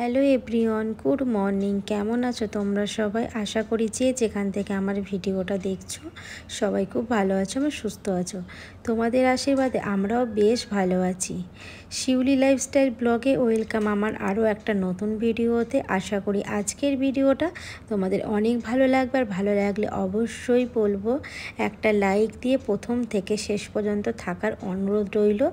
Hello everyone, good morning. কেমন আছো তোমরা সবাই? আশা করি যে যেখান থেকে আমার ভিডিওটা দেখছো সবাই খুব ভালো আছো এবং সুস্থ আছো। তোমাদের আশীর্বাদে আমরাও বেশ ভালো আছি। শিউলি লাইফস্টাইল ব্লগে ওয়েলকাম আমার আরও একটা নতুন ভিডিওতে। আশা করি আজকের ভিডিওটা তোমাদের অনেক ভালো লাগবে, আর ভালো লাগলে অবশ্যই বলবো একটা লাইক দিয়ে প্রথম থেকে শেষ পর্যন্ত থাকার অনুরোধ রইল।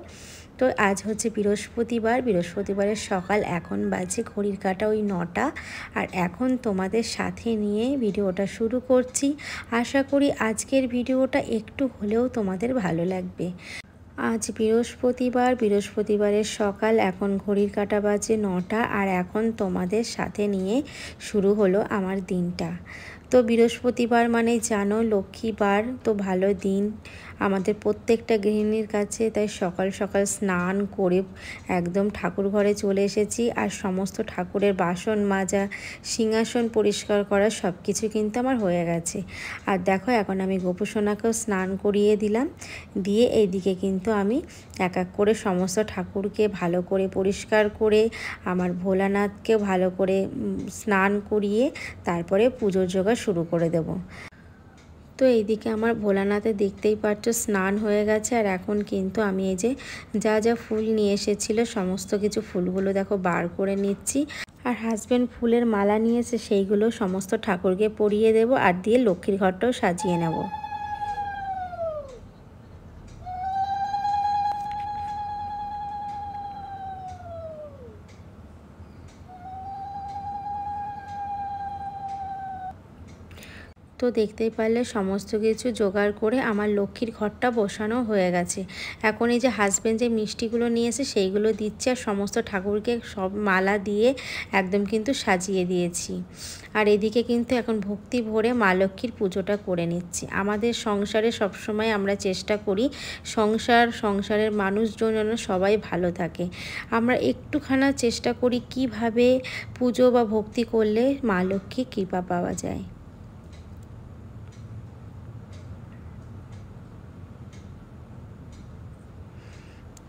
তো আজ হচ্ছে বৃহস্পতিবারের সকাল, এখন বাজে ঘড়ির কাঁটা ওই 9টা, আর এখন তোমাদের সাথে নিয়ে ভিডিওটা শুরু করছি। আশা করি আজকের ভিডিওটা একটু হলেও তোমাদের ভালো লাগবে। আজ বৃহস্পতিবারের সকাল, এখন ঘড়ির কাঁটা বাজে 9টা, আর এখন তোমাদের সাথে নিয়ে শুরু হলো আমার দিনটা। তো বৃহস্পতিবার মানে জানো লক্ষ্মীবার, তো ভালো দিন আমাদের প্রত্যেকটা গৃহিণীর কাছে। তাই সকাল সকাল স্নান করে একদম ঠাকুর ঘরে চলে এসেছি, আর সমস্ত ঠাকুরের বাসন মাজা, সিংহাসন পরিষ্কার করা সব কিছু কিন্তু আমার হয়ে গেছে। আর দেখো এখন আমি গোপুসোনাকেও স্নান করিয়ে দিলাম, দিয়ে এইদিকে কিন্তু আমি এক এক করে সমস্ত ঠাকুরকে ভালো করে পরিষ্কার করে আমার ভোলানাথকেও ভালো করে স্নান করিয়ে তারপরে পুজোর জোগাড় শুরু করে দেব। তো এইদিকে আমার ভোলানাথে দেখতেই পাচ্ছ স্নান হয়ে গেছে, আর এখন কিন্তু আমি এই যে যা যা ফুল নিয়ে এসেছিলো সমস্ত কিছু ফুলগুলো দেখো বার করে নিচ্ছি। আর হাজব্যান্ড ফুলের মালা নিয়েছে, সেইগুলো সমস্ত ঠাকুরকে পরিয়ে দেব, আর দিয়ে লক্ষ্মীর ঘরটাও সাজিয়ে নেব। তো দেখতেই পারলে সমস্ত কিছু জোগাড় করে আমার লক্ষ্মীর ঘরটা বসানো হয়ে গেছে। এখন এই যে হাজব্যান্ড যে মিষ্টিগুলো নিয়েছে সেইগুলো দিচ্ছে, আর সমস্ত ঠাকুরকে সব মালা দিয়ে একদম কিন্তু সাজিয়ে দিয়েছি। আর এদিকে কিন্তু এখন ভক্তি ভরে মা লক্ষ্মীর পুজোটা করে নিচ্ছি। আমাদের সংসারে সবসময় আমরা চেষ্টা করি সংসারের মানুষজন যেন সবাই ভালো থাকে। আমরা একটুখানা চেষ্টা করি কিভাবে পুজো বা ভক্তি করলে মা লক্ষ্মীর কৃপা পাওয়া যায়।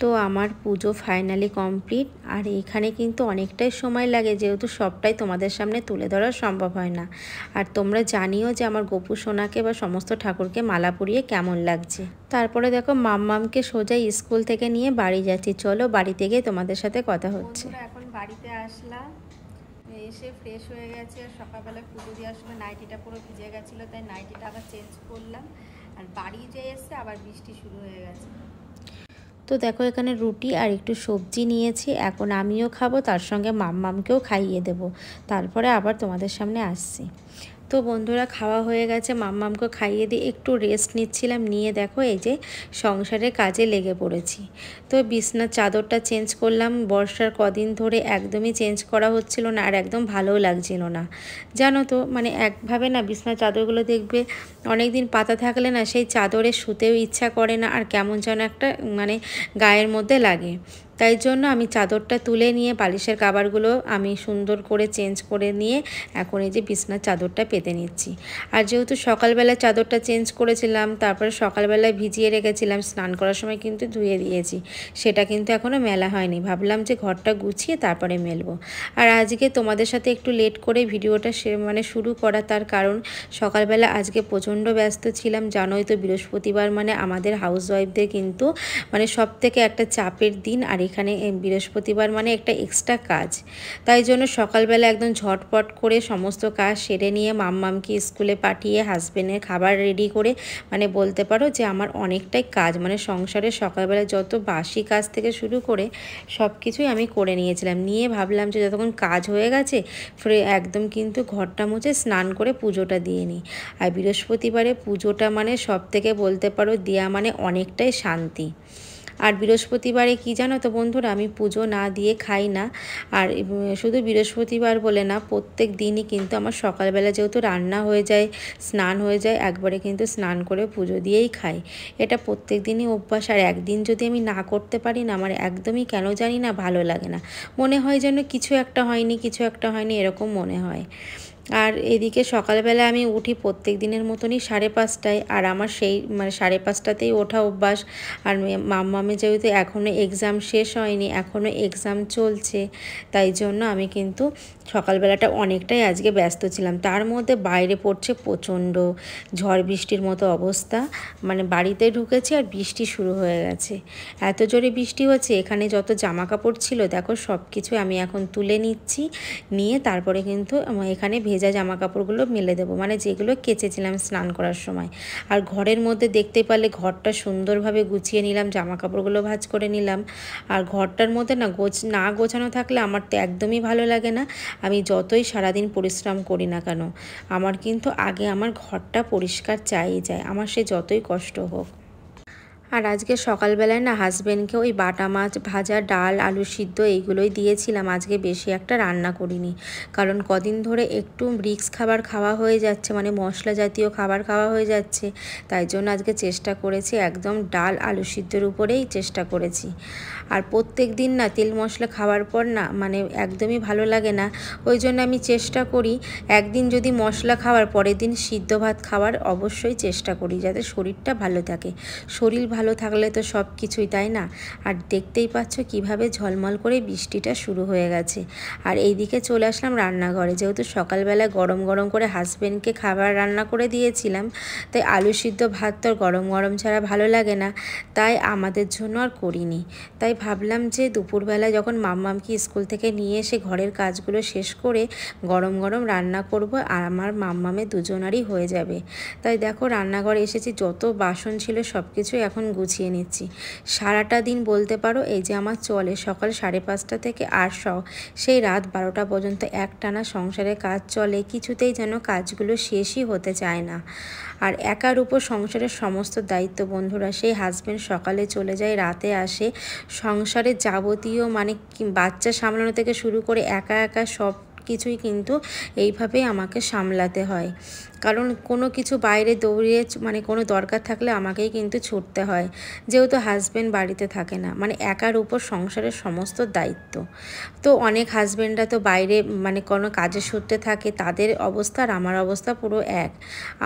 তো আমার পুজো ফাইনালি কমপ্লিট, আর এখানে কিন্তু অনেকটাই সময় লাগে, যেহেতু সবটাই তোমাদের সামনে তুলে ধরা সম্ভব হয় না। আর তোমরা জানিও যে আমার গোপু সোনাকে বা সমস্ত ঠাকুরকে মালা পরিয়ে কেমন লাগছে। তারপরে দেখো মাম্মামকে সোজা স্কুল থেকে নিয়ে বাড়ি যাচ্ছি। চলো বাড়িতে গিয়ে তোমাদের সাথে কথা হচ্ছে। এখন বাড়িতে আসলাম, এসে ফ্রেশ হয়ে গেছে, আর সকালবেলা পুজো দেওয়ার সময় নাইটিটা পুরো ভিজে গেছিলো, তাই নাইটিটা আবার চেঞ্জ করলাম। আর বাড়ি যে এসে আবার বৃষ্টি শুরু হয়ে গেছে। তো দেখো এখানে রুটি আর একটু সবজি নিয়েছি, এখন আমিও খাবো, তার সঙ্গে মাম্মামকেও খাইয়ে দেব, তারপরে আবার তোমাদের সামনে আসছি। তো বন্ধুরা খাওয়া হয়ে গেছে, মাম্মামকে খাইয়ে দিয়ে একটু রেস্ট নিচ্ছিলাম, নিয়ে দেখো এই যে সংসারের কাজে লেগে পড়েছি। তো বিছনার চাদরটা চেঞ্জ করলাম, বর্ষার কদিন ধরে একদমই চেঞ্জ করা হচ্ছিল না, আর একদম ভালোও লাগছিল না। জানো তো মানে একভাবে না বিছনার চাদরগুলো দেখবে অনেক দিন পাতা থাকলে না সেই চাদরে শুতেও ইচ্ছা করে না, আর কেমন যেন একটা মানে গায়ের মধ্যে লাগে। তাই জন্য আমি চাদরটা তুলে নিয়ে বালিশের কাভারগুলো আমি সুন্দর করে চেঞ্জ করে নিয়ে এখন এই যে বিছনার চাদরটা পেতে নিচ্ছি। আর যেহেতু সকালবেলা চাদরটা চেঞ্জ করেছিলাম, তারপরে সকালবেলায় ভিজিয়ে রেখেছিলাম, স্নান করার সময় কিন্তু ধুয়ে দিয়েছি, সেটা কিন্তু এখনও মেলা হয়নি। ভাবলাম যে ঘরটা গুছিয়ে তারপরে মেলবো। আর আজকে তোমাদের সাথে একটু লেট করে ভিডিওটা শুরু করা, তার কারণ সকালবেলা আজকে প্রচণ্ড ব্যস্ত ছিলাম। জানোই তো বৃহস্পতিবার মানে আমাদের হাউসওয়াইফদের কিন্তু মানে সব থেকে একটা চাপের দিন, আর এখানে বৃহস্পতিবার মানে একটা এক্সট্রা কাজ। তাই জন্য সকালবেলা একদম ঝটপট করে সমস্ত কাজ সেরে নিয়ে মাম্মামকে স্কুলে পাঠিয়ে হাজবেন্ডের খাবার রেডি করে মানে বলতে পারো যে আমার অনেকটাই কাজ, মানে সংসারে সকালবেলা যত বাসি কাজ থেকে শুরু করে সব কিছুই আমি করে নিয়েছিলাম। নিয়ে ভাবলাম যে যতক্ষণ কাজ হয়ে গেছে একদম কিন্তু ঘরটা মুছে স্নান করে পুজোটা দিয়ে নিই। আর বৃহস্পতিবারে পুজোটা মানে সব থেকে বলতে পারো দেয়া মানে অনেকটাই শান্তি। আর বৃহস্পতিবারে কি জানো তো বন্ধুরা, আমি পুজো না দিয়ে খাই না। আর শুধু বৃহস্পতিবার বলে না, প্রত্যেক দিনই কিন্তু আমার সকালবেলা যেহেতু রান্না হয়ে যায়, স্নান হয়ে যায়, একবারে কিন্তু স্নান করে পুজো দিয়েই খাই। এটা প্রত্যেক দিনই অভ্যাস, আর একদিন যদি আমি না করতে পারি না, আমার একদমই কেন জানি না ভালো লাগে না, মনে হয় যেন কিছু একটা হয়নি এরকম মনে হয়। আর এদিকে সকালবেলা আমি উঠি প্রত্যেক দিনের মতনই 5:30টায়, আর আমার সেই মানে 5:30টাতেই ওঠা অভ্যাস। আর মাম্মামে যেহেতু এখনও এক্সাম শেষ হয়নি, এখনও এক্সাম চলছে, তাই জন্য আমি কিন্তু সকালবেলাটা অনেকটাই আজকে ব্যস্ত ছিলাম। তার মধ্যে বাইরে পড়ছে প্রচণ্ড ঝড় বৃষ্টির মতো অবস্থা, মানে বাড়িতে ঢুকেছি আর বৃষ্টি শুরু হয়ে গেছে। এত জোরে বৃষ্টি হচ্ছে, এখানে যত জামা কাপড় ছিল দেখো সব কিছু আমি এখন তুলে নিচ্ছি, নিয়ে তারপরে কিন্তু এখানে ভেজা জামা কাপড়গুলো মেলে দেবো, মানে যেগুলো কেচেছিলাম স্নান করার সময়। আর ঘরের মধ্যে দেখতে পারলে ঘরটা সুন্দরভাবে গুছিয়ে নিলাম, জামা কাপড়গুলো ভাঁজ করে নিলাম। আর ঘরটার মধ্যে না গোছানো থাকলে আমার তো একদমই ভালো লাগে না। আমি যতই সারাদিন পরিশ্রম করি না কেন, আমার কিন্তু আগে আমার ঘরটা পরিষ্কার চাইই যায়, আমার সে যতই কষ্ট হোক। আর আজকে সকালবেলায় না হাজব্যান্ডকে ওই বাটা মাছ ভাজা, ডাল, আলু সিদ্ধ এইগুলোই দিয়েছিলাম। আজকে বেশি একটা রান্না করিনি, কারণ কদিন ধরে একটু রিক্স খাবার খাওয়া হয়ে যাচ্ছে, মানে মশলা জাতীয় খাবার খাওয়া হয়ে যাচ্ছে। তাই জন্য আজকে চেষ্টা করেছি একদম ডাল আলু সিদ্ধের উপরেই চেষ্টা করেছি। আর প্রত্যেক দিন না তেল মশলা খাওয়ার পর না মানে একদমই ভালো লাগে না। ওই জন্য আমি চেষ্টা করি একদিন যদি মশলা খাওয়ার পরের দিন সিদ্ধ ভাত খাওয়ার অবশ্যই চেষ্টা করি, যাতে শরীরটা ভালো থাকে। শরীর ভালো থাকলে তো সব কিছুই, তাই না? আর দেখতেই পাচ্ছ কিভাবে ঝলমল করে বৃষ্টিটা শুরু হয়ে গেছে। আর এইদিকে চলে আসলাম রান্নাঘরে, যেহেতু সকালবেলা গরম গরম করে হাজব্যান্ডকে খাবার রান্না করে দিয়েছিলাম, তাই আলু সিদ্ধ ভাত তো গরম গরম ছাড়া ভালো লাগে না, তাই আমাদের জন্য আর করিনি। তাই ভাবলাম যে দুপুরবেলা যখন মাম্মামকে স্কুল থেকে নিয়ে এসে ঘরের কাজগুলো শেষ করে গরম গরম রান্না করব, আর আমার মাম্মামে দুজনারই হয়ে যাবে। তাই দেখো রান্নাঘরে এসেছি, যত বাসন ছিল সব কিছু এখন গুছিয়ে নিচ্ছি। সারাটা দিন বলতে পারো এই যে আমার চলে, সকাল 5:30 থেকে আর সেই রাত 12টা পর্যন্ত একটানা সংসারে কাজ চলে, কিছুতেই যেন কাজগুলো শেষই হতে চায় না। আর একার উপর সংসারের সমস্ত দায়িত্ব বন্ধুরা, সেই হাজব্যান্ড সকালে চলে যায়, রাতে আসে, সংসারের যাবতীয় মানে বাচ্চা সামলানো থেকে শুরু করে একা একা সব কিছুই কিন্তু এইভাবেই আমাকে সামলাতে হয়। কারণ কোনো কিছু বাইরে দৌড়িয়ে মানে কোনো দরকার থাকলে আমাকেই কিন্তু ছুটতে হয়, যেহেতু হাজব্যান্ড বাড়িতে থাকে না, মানে একার উপর সংসারের সমস্ত দায়িত্ব। তো অনেক হাজব্যান্ডরা তো বাইরে মানে কোনো কাজের সূত্রে থাকে, তাদের অবস্থা আর আমার অবস্থা পুরো এক।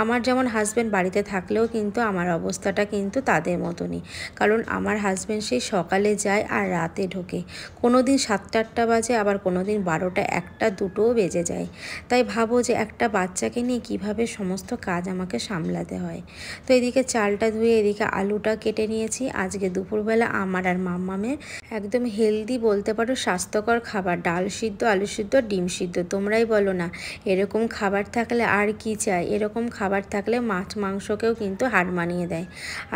আমার যেমন হাজব্যান্ড বাড়িতে থাকলেও কিন্তু আমার অবস্থাটা কিন্তু তাদের মতনই, কারণ আমার হাজব্যান্ড সেই সকালে যায় আর রাতে ঢোকে। কোনো দিন 7টা-8টা বাজে, আবার কোনো দিন 12টা, 1টা, 2টোও বেজে যায়। তাই ভাবো যে একটা বাচ্চাকে নিয়ে কীভাবে সমস্ত কাজ আমাকে সামলাতে হয়। তো এদিকে চালটা ধুয়ে এদিকে আলুটা কেটে নিয়েছি। আজকে দুপুরবেলা আমার আর মাম্মামের একদম হেলদি বলতে পারো স্বাস্থ্যকর খাবার, ডাল সিদ্ধ, আলু সিদ্ধ, ডিম সিদ্ধ। তোমরাই বলো না এরকম খাবার থাকলে আর কি চাই? এরকম খাবার থাকলে মাছ মাংসকেও কিন্তু হার মানিয়ে দেয়।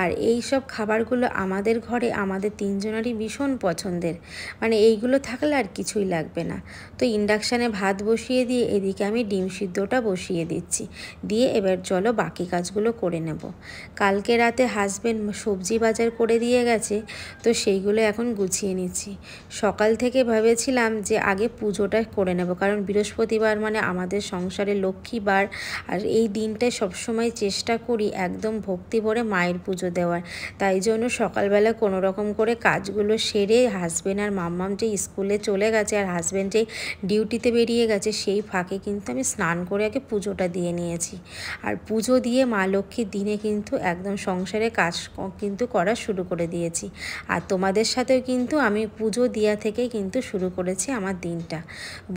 আর এই সব খাবারগুলো আমাদের ঘরে আমাদের তিনজনেরই ভীষণ পছন্দের, মানে এইগুলো থাকলে আর কিছুই লাগবে না। তো ইন্ডাকশানে ভাত বসিয়ে দিয়ে এদিকে আমি ডিম সিদ্ধটা বসিয়ে দিচ্ছি, দিয়ে এবার চলো বাকি কাজগুলো করে নেব। কালকে রাতে হাজব্যান্ড সবজি বাজার করে দিয়ে গেছে, তো সেইগুলো এখন গুছিয়ে নিচ্ছি। সকাল থেকে ভেবেছিলাম যে আগে পুজোটা করে নেব, কারণ বৃহস্পতিবার মানে আমাদের সংসারে লক্ষ্মীবার, আর এই দিনটায় সবসময় চেষ্টা করি একদম ভক্তি ভরে মায়ের পুজো দেওয়ার। তাই জন্য সকালবেলা কোনো রকম করে কাজগুলো সেরে হাজব্যান্ড আর মাম্মাম যে স্কুলে চলে গেছে আর হাজব্যান্ড যে ডিউটিতে বেরিয়ে গেছে, সেই ফাঁকে কিন্তু আমি স্নান করে আগে পুজোটা দিয়ে নিয়েছি। আর পুজো দিয়ে মা লক্ষ্মীর দিনে কিন্তু একদম সংসারে কাজ কিন্তু করা শুরু করে দিয়েছি। আর তোমাদের সাথেও কিন্তু আমি পুজো দেওয়া থেকে কিন্তু শুরু করেছি আমার দিনটা।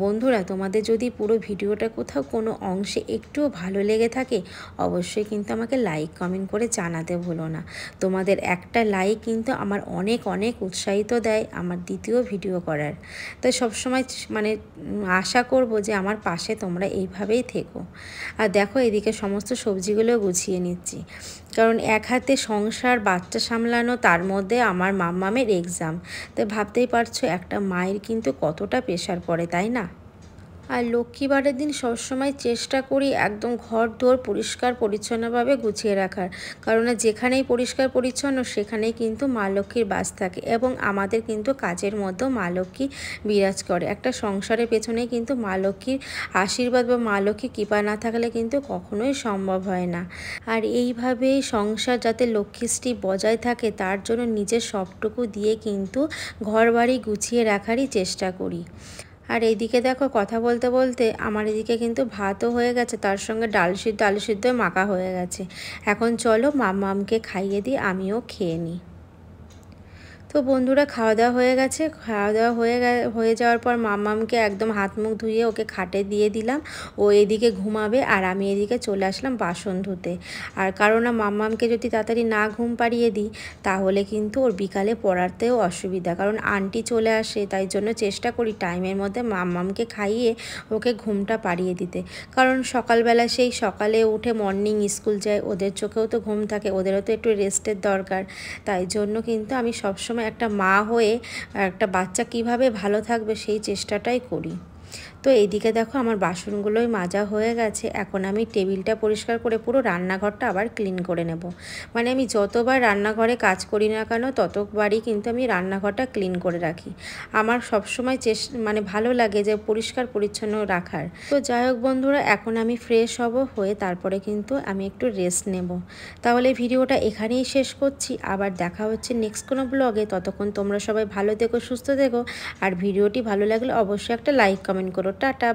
বন্ধুরা, তোমাদের যদি পুরো ভিডিওটা কোথাও কোনো অংশে একটুও ভালো লেগে থাকে, অবশ্যই কিন্তু আমাকে লাইক কমেন্ট করে জানাতে ভুলো না। তোমাদের একটা লাইক কিন্তু আমার অনেক অনেক উৎসাহিত দেয় আমার দ্বিতীয় ভিডিও করার। তাই সবসময় মানে আশা করব যে আমার পাশে তোমরা এইভাবেই থেকো। আর দেখো এদিকে সমস্ত সবজিগুলো গুছিয়ে নিচ্ছি, কারণ এক হাতে সংসার, বাচ্চা সামলানো, তার মধ্যে আমার মাম্মামের এক্সাম। তাই ভাবতেই পারছো একটা মায়ের কিন্তু কতটা প্রেশার পড়ে, তাই না? আর লক্ষ্মীবারের দিন সবসময় চেষ্টা করি একদম ঘর দোর পরিষ্কার পরিচ্ছন্নভাবে গুছিয়ে রাখার, কারণ যেখানেই পরিষ্কার পরিচ্ছন্ন সেখানেই কিন্তু মা লক্ষ্মীর বাস থাকে, এবং আমাদের কিন্তু কাজের মধ্যেও মা লক্ষ্মী বিরাজ করে। একটা সংসারের পেছনেই কিন্তু মা লক্ষ্মীর আশীর্বাদ বা মা লক্ষ্মীর কৃপা না থাকলে কিন্তু কখনোই সম্ভব হয় না। আর এইভাবেই সংসার যাতে লক্ষ্মীশ্রী বজায় থাকে তার জন্য নিজের সবটুকু দিয়ে কিন্তু ঘর বাড়ি গুছিয়ে রাখারই চেষ্টা করি। আর এইদিকে দেখো কথা বলতে বলতে আমার এদিকে কিন্তু ভাতও হয়ে গেছে, তার সঙ্গে আলু সিদ্ধ মাখা হয়ে গেছে। এখন চলো মাম্মামকে খাইয়ে দিই, আমিও খেয়ে নিই। তো বন্ধুরা খাওয়া দাওয়া হয়ে গেছে, খাওয়া দাওয়া হয়ে যাওয়ার পর মাম্মামকে একদম হাত মুখ ধুয়ে ওকে খাটে দিয়ে দিলাম। ও এদিকে ঘুমাবে আর আমি এদিকে চলে আসলাম বাসন ধুতে। আর কারণ মাম্মামকে যদি তাড়াতাড়ি না ঘুম পাড়িয়ে দিই তাহলে কিন্তু ওর বিকালে পড়াতেও অসুবিধা, কারণ আন্টি চলে আসে, তাই জন্য চেষ্টা করি টাইমের মধ্যে মাম্মামকে খাইয়ে ওকে ঘুমটা পাড়িয়ে দিতে। কারণ সকালবেলা সেই সকালে উঠে মর্নিং স্কুল যায়, ওদের চোখেও তো ঘুম থাকে, ওদেরও তো একটু রেস্টের দরকার। তাই জন্য কিন্তু আমি সবসময় একটা মা হয়ে একটা বাচ্চা কিভাবে ভালো থাকবে সেই চেষ্টাটাই করি। তো এইদিকে দেখো আমার বাসনগুলোই মাজা হয়ে গেছে। এখন আমি টেবিলটা পরিষ্কার করে পুরো রান্নাঘরটা আবার ক্লিন করে নেব। মানে আমি যতবার রান্নাঘরে কাজ করি না কেন ততবারই কিন্তু আমি রান্নাঘরটা ক্লিন করে রাখি। আমার সবসময় মানে ভালো লাগে যে পরিষ্কার পরিচ্ছন্ন রাখার। তো যাই হোক বন্ধুরা, এখন আমি ফ্রেশ হব, হয়ে তারপরে কিন্তু আমি একটু রেস্ট নেব। তাহলে ভিডিওটা এখানেই শেষ করছি, আবার দেখা হচ্ছে নেক্সট কোনো ব্লগে। ততক্ষণ তোমরা সবাই ভালো থেকো, সুস্থ থেকো, আর ভিডিওটি ভালো লাগলে অবশ্যই একটা লাইক কমেন্ট করো। টাটা।